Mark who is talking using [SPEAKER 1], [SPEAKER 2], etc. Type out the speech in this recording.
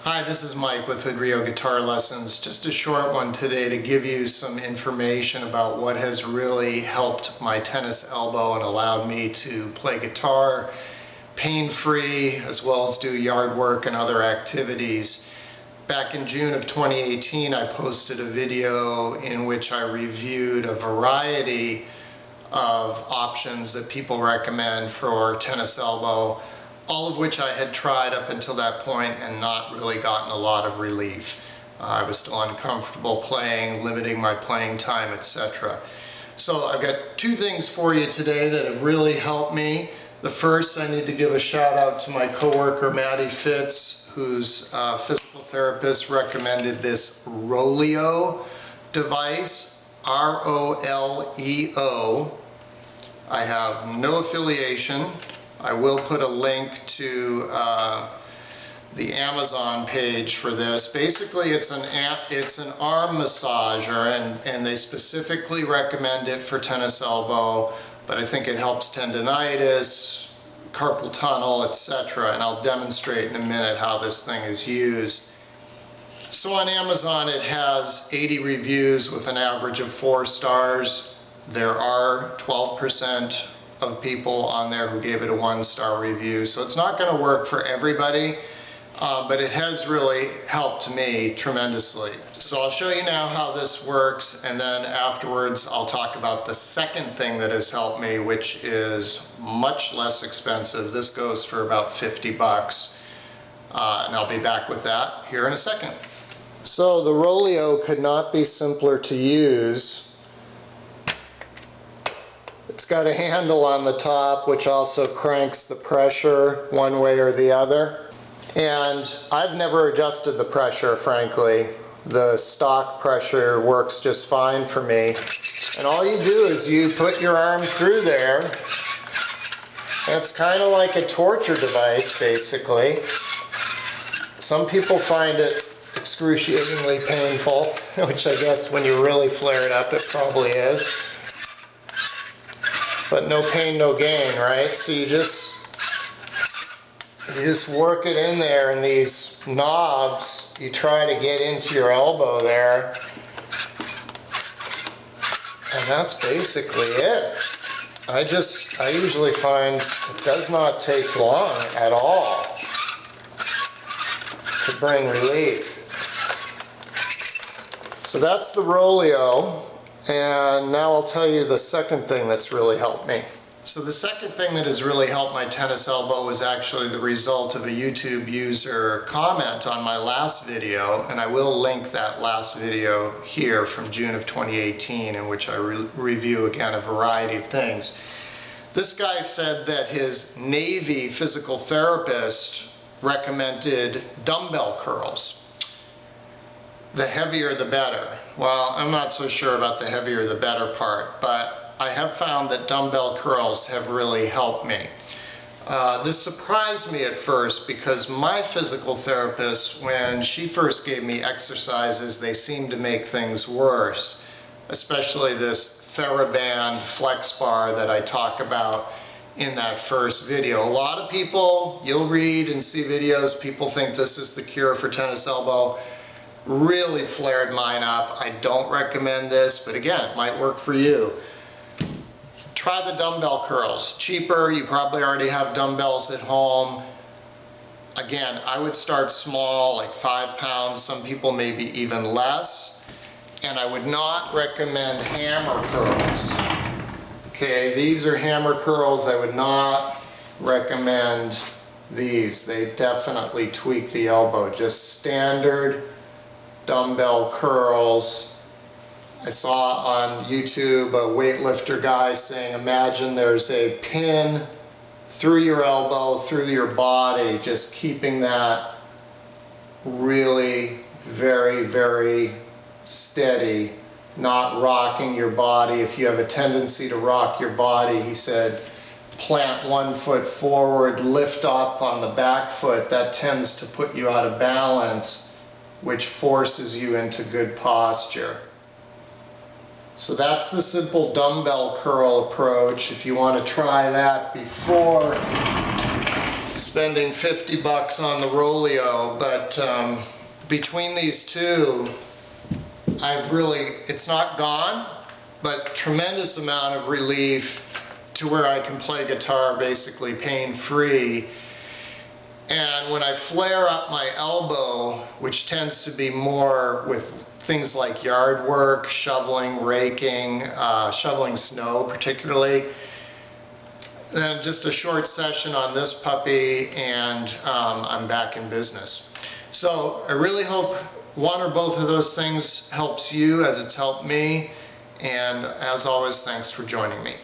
[SPEAKER 1] Hi, this is Mike with Roleo Guitar Lessons. Just a short one today to give you some information about what has really helped my tennis elbow and allowed me to play guitar pain-free as well as do yard work and other activities. Back in June of 2018, I posted a video in which I reviewed a variety of options that people recommend for tennis elbow, all of which I had tried up until that point and not really gotten a lot of relief. I was still uncomfortable playing, limiting my playing time, etc. So I've got two things for you today that have really helped me. The first, I need to give a shout out to my coworker Maddie Fitz, whose physical therapist recommended this Rollio device, R-O-L-E-O. I have no affiliation. I will put a link to the Amazon page for this. Basically, it's an arm massager, and they specifically recommend it for tennis elbow, but I think it helps tendonitis, carpal tunnel, etc. And I'll demonstrate in a minute how this thing is used. So on Amazon, it has 80 reviews with an average of 4 stars. There are 12% of people on there who gave it a 1-star review. So it's not going to work for everybody, but it has really helped me tremendously. So I'll show you now how this works, and then afterwards I'll talk about the second thing that has helped me, which is much less expensive. This goes for about 50 bucks, and I'll be back with that here in a second. So the Rollio could not be simpler to use. It's got a handle on the top which also cranks the pressure one way or the other. And I've never adjusted the pressure, frankly. The stock pressure works just fine for me. And all you do is you put your arm through there. It's kind of like a torture device, basically. Some people find it excruciatingly painful, which I guess when you really flare it up, it probably is. But no pain, no gain, right? So you just work it in there, and these knobs, you try to get into your elbow there. And that's basically it. I usually find it does not take long at all to bring relief. So that's the Rollio. And now I'll tell you the second thing that's really helped me. So the second thing that has really helped my tennis elbow was actually the result of a YouTube user comment on my last video, and I will link that last video here from June of 2018, in which I review again a variety of things. This guy said that his Navy physical therapist recommended dumbbell curls. The heavier the better. Well, I'm not so sure about the heavier the better part, but I have found that dumbbell curls have really helped me. This surprised me at first because my physical therapist, when she first gave me exercises, they seemed to make things worse, especially this TheraBand flex bar that I talk about in that first video. A lot of people, you'll read and see videos, people think this is the cure for tennis elbow. Really flared mine up. I don't recommend this, but again, it might work for you. Try the dumbbell curls. Cheaper, you probably already have dumbbells at home. Again, I would start small, like 5 pounds, some people maybe even less. And I would not recommend hammer curls. Okay, these are hammer curls. I would not recommend these. They definitely tweak the elbow. Just standard dumbbell curls. I saw on YouTube a weightlifter guy saying, imagine there's a pin through your elbow, through your body, just keeping that really very, very steady, not rocking your body. If you have a tendency to rock your body, he said, plant one foot forward, lift up on the back foot. That tends to put you out of balance, which forces you into good posture. So that's the simple dumbbell curl approach. If you want to try that before spending 50 bucks on the Rollio, but between these two, it's not gone, but tremendous amount of relief to where I can play guitar basically pain-free. And when I flare up my elbow, which tends to be more with things like yard work, shoveling, raking, shoveling snow particularly, then just a short session on this puppy and I'm back in business. So I really hope one or both of those things helps you as it's helped me. And as always, thanks for joining me.